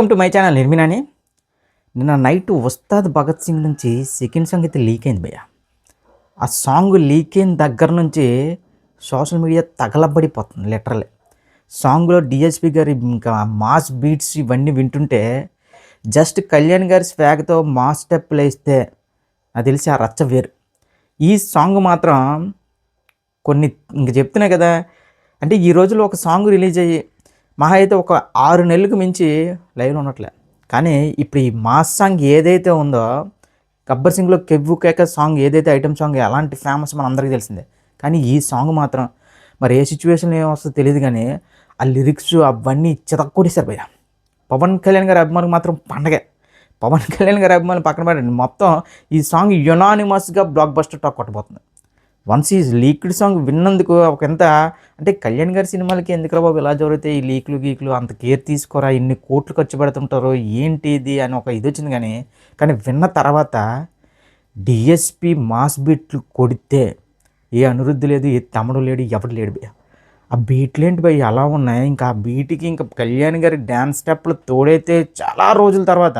Welcome to my channel నిర్మినాని. నిన్న night Ustaad Bhagat Singh నుంచి సెకండ్ సాంగ్ అయితే లీక్ అయింది భయ్య. ఆ సాంగ్ లీక్ అయిన దగ్గర నుంచి సోషల్ మీడియా తగలబడిపోతుంది లిటరల్లీ. సాంగ్లో డిఎస్పి గారి ఇంకా మాస్ బీట్స్ ఇవన్నీ వింటుంటే జస్ట్ కళ్యాణ్ గారి స్వాగ్తో మాస్ స్టెప్పులు వేస్తే నాకు తెలిసి ఆ రచ్చ వేరు. ఈ సాంగ్ మాత్రం కొన్ని ఇంక చెప్తున్నాయి కదా, అంటే ఈ రోజుల్లో ఒక సాంగ్ రిలీజ్ అయ్యి మహా అయితే ఒక 6 నెలలకు మించి లైవ్లో ఉండట్లే. కానీ ఇప్పుడు ఈ మాస్ సాంగ్ ఏదైతే ఉందో, గబ్బర్ సింగ్లో కెవ్వు కేక సాంగ్ ఏదైతే ఐటమ్ సాంగ్ ఎలాంటి ఫేమస్ మన అందరికీ తెలిసిందే. కానీ ఈ సాంగ్ మాత్రం మరి ఏ సిచ్యువేషన్లో ఏమొస్తుందో తెలియదు, కానీ ఆ లిరిక్స్ అవన్నీ చితక్కొట్టేశారు భయ్య. పవన్ కళ్యాణ్ గారి అభిమానులకు మాత్రం పండగే. పవన్ కళ్యాణ్ గారి అభిమానులు పక్కన పెట్టండి, మొత్తం ఈ సాంగ్ యునానిమస్గా బ్లాక్ బస్టర్ టాక్ కొట్టబోతుంది. వన్స్ ఈ లీక్డ్ సాంగ్ విన్నందుకు ఒక ఎంత అంటే కళ్యాణ్ గారి సినిమాలకి ఎందుకురా బాబు ఇలా జరుగుతాయి, ఈ లీక్లు గీకులు అంత కేర్ తీసుకోరా, ఇన్ని కోట్లు ఖర్చు పెడుతుంటారు ఏంటి ఇది అని ఒక ఇది వచ్చింది. కానీ విన్న తర్వాత డిఎస్పి మాస్ బీట్లు కొడితే ఏ అనిరుద్ధి లేదు, ఏ తమ్ముడు లేడు, ఎవడు లేడు భయ్య. ఆ బీట్లు ఏంటి భయ్య అలా ఉన్నాయి. ఇంకా ఆ బీట్కి ఇంకా కళ్యాణ్ గారి డ్యాన్స్ స్టెప్లు తోడైతే చాలా రోజుల తర్వాత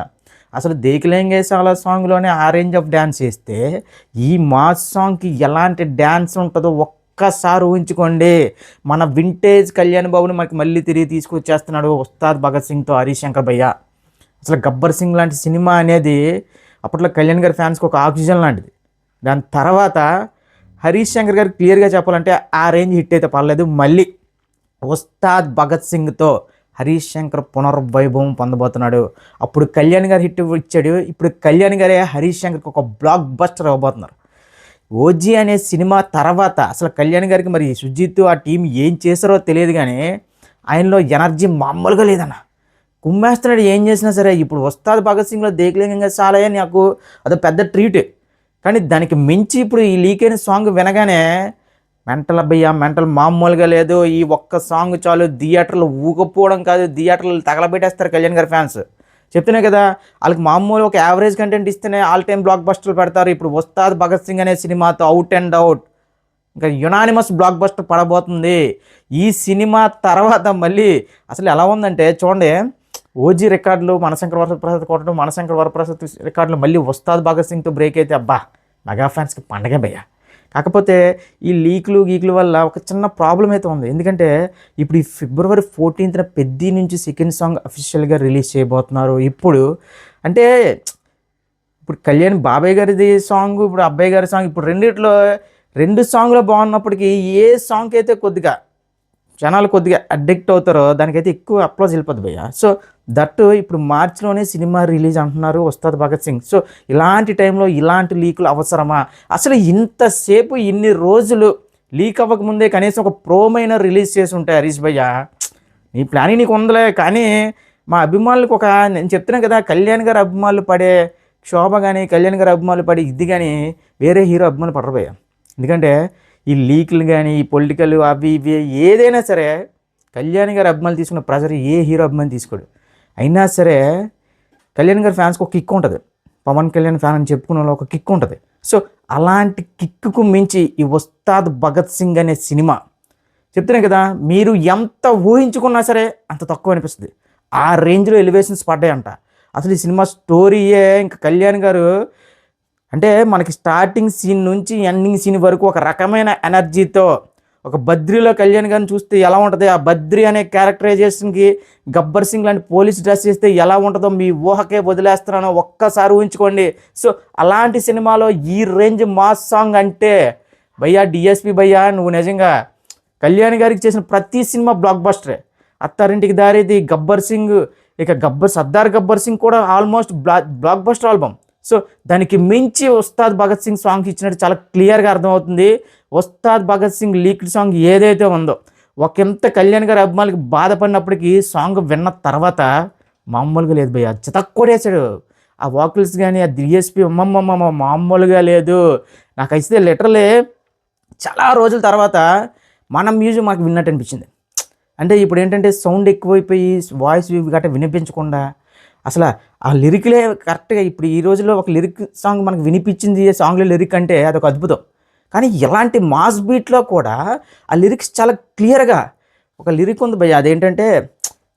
అసలు దేకిలేంగే సాలా సాంగ్లోనే ఆ రేంజ్ ఆఫ్ డ్యాన్స్ చేస్తే ఈ మాస్ సాంగ్కి ఎలాంటి డ్యాన్స్ ఉంటుందో ఒక్కసారి ఊహించుకోండి. మన వింటేజ్ కళ్యాణ్ బాబుని మనకి మళ్ళీ తిరిగి తీసుకొచ్చేస్తున్నాడు ఉస్తాద్ భగత్ సింగ్తో హరీష్ శంకర్ భయ్య. అసలు గబ్బర్ సింగ్ లాంటి సినిమా అనేది అప్పట్లో కళ్యాణ్ గారి ఫ్యాన్స్కి ఒక ఆక్సిజన్ లాంటిది. దాని తర్వాత హరీష్ శంకర్ గారికి క్లియర్గా చెప్పాలంటే ఆ రేంజ్ హిట్ అయితే పర్లేదు, మళ్ళీ ఉస్తాద్ భగత్ సింగ్తో హరీష్ శంకర్ పునర్వైభవం పొందబోతున్నాడు. అప్పుడు కళ్యాణ్ గారు హిట్ ఇచ్చాడు, ఇప్పుడు కళ్యాణ్ గారే హరీష్ శంకర్కి ఒక బ్లాక్ బస్టర్ అవ్వబోతున్నారు. ఓజీ అనే సినిమా తర్వాత అసలు కళ్యాణ్ గారికి మరి సుజిత్ ఆ టీం ఏం చేశారో తెలియదు, కానీ ఆయనలో ఎనర్జీ మామూలుగా లేదన్న, కుమ్మేస్తున్నాడు ఏం చేసినా సరే. ఇప్పుడు ఉస్తాద్ భగత్ సింగ్లో దేకలేంగా సాలయ్య నాకు అదో పెద్ద ట్రీట్, కానీ దానికి మించి ఇప్పుడు ఈ లీక్ అయిన సాంగ్ వినగానే మెంటల్ అబ్బయ్య, మెంటల్ మామూలుగా లేదు. ఈ ఒక్క సాంగ్ చాలు థియేటర్లు ఊగపోవడం కాదు, థియేటర్లు తగలబెట్టేస్తారు కళ్యాణ్ గారి ఫ్యాన్స్. చెప్తున్నాయి కదా, వాళ్ళకి మామూలు ఒక యావరేజ్ కంటెంట్ ఇస్తేనే ఆల్ టైమ్ బ్లాక్ బస్టర్లు పెడతారు. ఇప్పుడు ఉస్తాద్ భగత్ సింగ్ అనే సినిమాతో అవుట్ అండ్ అవుట్ ఇంకా యునానిమస్ బ్లాక్ బస్టర్ పడబోతుంది. ఈ సినిమా తర్వాత మళ్ళీ అసలు ఎలా ఉందంటే చూడండి, ఓజీ రికార్డులు మనశంకర్ వరప్రసాద్ కొట్టడం, మనశంకర్ వరప్రసాద్ రికార్డులు మళ్ళీ ఉస్తాద్ భగత్ సింగ్తో బ్రేక్ అయితే అబ్బా మెగా ఫ్యాన్స్కి పండగే భయ్య. కాకపోతే ఈ లీక్లు గీకుల వల్ల ఒక చిన్న ప్రాబ్లం అయితే ఉంది. ఎందుకంటే ఇప్పుడు ఈ February 14th పెద్ది నుంచి సెకండ్ సాంగ్ అఫీషియల్గా రిలీజ్ చేయబోతున్నారు. ఇప్పుడు అంటే ఇప్పుడు కళ్యాణ్ బాబాయ్ గారిది సాంగ్, ఇప్పుడు అబ్బాయి గారి సాంగ్, ఇప్పుడు రెండు సాంగ్లో బాగున్నప్పటికీ ఏ సాంగ్కి అయితే కొద్దిగా జనాలు కొద్దిగా అడిక్ట్ అవుతారో దానికైతే ఎక్కువ అప్లోజ్ వెళ్ళిపోద్ది భయ్య. సో దట్టు ఇప్పుడు మార్చిలోనే సినిమా రిలీజ్ అంటున్నారు ఉస్తాద్ భగత్ సింగ్. సో ఇలాంటి టైంలో ఇలాంటి లీకులు అవసరమా? అసలు ఇంతసేపు ఇన్ని రోజులు లీక్ అవ్వకముందే కనీసం ఒక ప్రోమైనా రిలీజ్ చేసి ఉంటాయి హరీష్ భయ్య. నీ ప్లానింగ్ నీకు ఉందలే, కానీ మా అభిమానులకు నేను చెప్తున్నాను కదా, కళ్యాణ్ గారి అభిమానులు పడే శోభ కానీ కళ్యాణ్ గారి అభిమానులు పడే ఇది కానీ వేరే హీరో అభిమానులు పడరు భయ్య. ఎందుకంటే ఈ లీకులు కానీ ఈ పొలిటికల్ అవి ఇవి ఏదైనా సరే కళ్యాణ్ గారి అభిమానులు తీసుకున్న ప్రెజర్ ఏ హీరో అభిమాని తీసుకోడు. అయినా సరే కళ్యాణ్ గారి ఫ్యాన్స్కి ఒక కిక్ ఉంటుంది, పవన్ కళ్యాణ్ ఫ్యాన్ అని చెప్పుకున్న వాళ్ళు ఒక కిక్ ఉంటుంది. సో అలాంటి కిక్కు మించి ఈ ఉస్తాద్ భగత్ సింగ్ అనే సినిమా చెప్తున్నాయి కదా, మీరు ఎంత ఊహించుకున్నా సరే అంత తక్కువ అనిపిస్తుంది. ఆ రేంజ్లో ఎలివేషన్స్ పడ్డాయంట. అసలు ఈ సినిమా స్టోరీయే ఇంకా కళ్యాణ్ గారు అంటే మనకి స్టార్టింగ్ సీన్ నుంచి ఎండింగ్ సీన్ వరకు ఒక రకమైన ఎనర్జీతో ఒక బద్రీలో కళ్యాణ్ గారిని చూస్తే ఎలా ఉంటుంది, ఆ బద్రీ అనే క్యారెక్టరైజేషన్కి గబ్బర్ సింగ్ లాంటి పోలీస్ డ్రెస్ చేస్తే ఎలా ఉంటుందో మీ ఊహకే వదిలేస్తున్నాను, ఒక్కసారి ఊహించుకోండి. సో అలాంటి సినిమాలో ఈ రేంజ్ మాస్ సాంగ్ అంటే భయ్యా డిఎస్పి భయ్యా, నువ్వు నిజంగా కళ్యాణ్ గారికి చేసిన ప్రతి సినిమా బ్లాక్ బస్టరే. అత్తారింటికి దారేది, గబ్బర్ సింగ్, ఇక సర్దార్ గబ్బర్ సింగ్ కూడా almost block buster album. So దానికి మించి ఉస్తాద్ భగత్ సింగ్ సాంగ్ ఇచ్చినట్టు చాలా క్లియర్గా అర్థమవుతుంది. ఉస్తాద్ భగత్ సింగ్ లీక్డ్ సాంగ్ ఏదైతే ఉందో ఒకంత కళ్యాణ్ గారి అభిమానులకి బాధపడినప్పటికీ సాంగ్ విన్న తర్వాత మామూలుగా లేదు భయ్య, చితక్కొడేశాడు. ఆ వాకల్స్ కానీ ఆ డిఎస్పి మామూలుగా లేదు. నాకు అయితే లిటరలీ చాలా రోజుల తర్వాత మన మ్యూజిక్ మాకు విన్నట్టు అనిపించింది. అంటే ఇప్పుడు ఏంటంటే సౌండ్ ఎక్కువైపోయి వాయిస్ గట్రా వినిపించకుండా అసలు ఆ లిరిక్లే కరెక్ట్గా ఇప్పుడు ఈ రోజుల్లో ఒక లిరిక్ సాంగ్ మనకు వినిపించింది సాంగ్లో లిరిక్ అంటే అదొక అద్భుతం. కానీ ఇలాంటి మాస్ బీట్లో కూడా ఆ లిరిక్స్ చాలా క్లియర్గా ఒక లిరిక్ ఉంది భయ్య, అదేంటంటే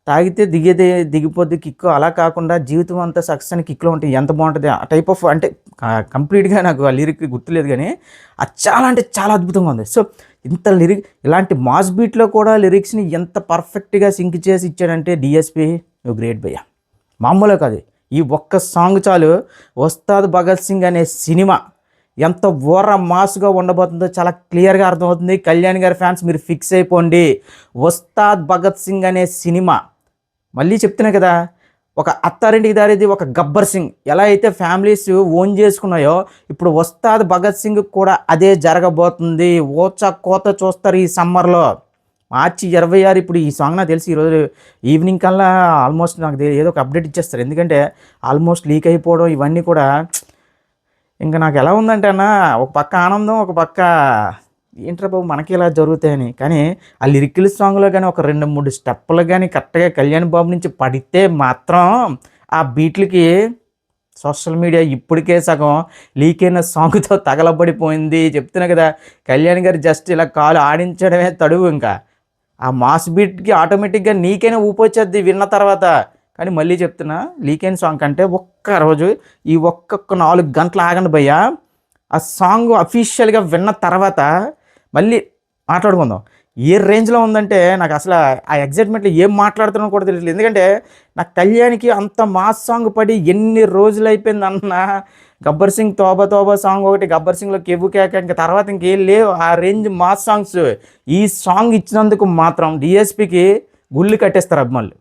తాగితే దిగేదే దిగిపోద్ది కిక్కు. అలా కాకుండా జీవితం అంతా సక్సెస్ అని కిక్‌లో ఉంటే ఎంత బావుంటది. ఆ టైప్ ఆఫ్ అంటే కంప్లీట్‌గా నాకు ఆ లిరిక్ గుర్తులేదు గానీ, అది చాలా అంటే చాలా అద్భుతంగా ఉంది. సో, ఇంత ఇలాంటి మాస్ బీట్‌లో కూడా లిరిక్స్‌ని ఎంత పర్ఫెక్ట్‌గా సింక్ చేసి ఇచ్చాడంటే డీఎస్‌పీ నువ్వు గ్రేట్ భయ్యా. మామూలే కాదు. ఈ ఒక్క సాంగ్ చాలు 'ఉస్తాద్ భగత్ సింగ్' అనే సినిమా ఎంత మాస్‌గా ఉండబోతుందో చాలా క్లియర్‌గా అర్థమవుతుంది. కళ్యాణ్ గారి ఫ్యాన్స్ మీరు ఫిక్స్ అయిపోండి. 'ఉస్తాద్ భగత్ సింగ్' అనే సినిమా మళ్ళీ చెప్తున్నా కదా! ఒక 'అత్తారింటికి దారేది', ఒక 'గబ్బర్ సింగ్' ఎలా అయితే ఫ్యామిలీస్ ఓన్ చేసుకున్నాయో, ఇప్పుడు 'ఉస్తాద్ భగత్ సింగ్‌కి' కూడా అదే జరగబోతుంది. ఊచకోత చూస్తారు ఈ సమ్మర్‌లో. మార్చి 26 ఇప్పుడు ఈ సాంగ్ నాకు తెలిసి ఈరోజు ఈవినింగ్ కల్లా ఆల్మోస్ట్ నాకు ఏదో ఒక అప్డేట్ ఇచ్చేస్తారు. ఎందుకంటే ఆల్మోస్ట్ లీక్ అయిపోవడం ఇవన్నీ కూడా ఇంక నాకు ఎలా ఉందంటే అన్న, ఒక పక్క ఆనందం, ఒక పక్క ఏంట్రా బాబు మనకి ఇలా జరుగుతాయని. కానీ ఆ లిరికల్ సాంగ్‌లో గాని ఒక 2, 3 స్టెప్పులు గాని కరెక్ట్‌గా కళ్యాణ్ బాబు నుంచి పడితే మాత్రం ఆ బీట్‌లకి సోషల్ మీడియా ఇప్పటికే సగం లీక్ అయిన సాంగ్‌తో తగలబడిపోయింది. చెప్తున్నా కదా! కళ్యాణ్ గారు జస్ట్ ఇలా కాలు ఆడించడమే తడువు ఇంకా. ఆ మాస్ బీట్‌కి ఆటోమేటిక్‌గా నీకైనా ఊపొచ్చేద్ది విన్న తర్వాత. కానీ మళ్ళీ చెప్తున్నా లీక్ అయిన సాంగ్ కంటే ఒక్కరోజు ఈ ఒక్కొక్క 4 గంటలు ఆగండి భయ్యా. ఆ సాంగ్ అఫీషియల్‌గా విన్న తర్వాత మళ్ళీ మాట్లాడుకుందాం. ఏ రేంజ్‌లో ఉందంటే నాకసల ఆ ఎక్సైట్‌మెంట్‌లో ఏం మాట్లాడుతున్నానో కూడా తెలియట్లేదు. ఎందుకంటే నాకు కళ్యాణ్‌కి అంత మాస్ సాంగ్ పడి ఎన్ని రోజులైపోయిందన్నా 'గబ్బర్ సింగ్ తోబా తోబా' సాంగ్ ఒకటి, 'గబ్బర్ సింగ్‌లో 'కెవ్వు కేక' ఇంక తర్వాత ఇంకేం లేవు. ఆ రేంజ్ మాస్ సాంగ్స్. ఈ సాంగ్ ఇచ్చినందుకు మాత్రం డీఎస్‌పీకి గుళ్ళు కట్టేస్తారు అభిమానులు.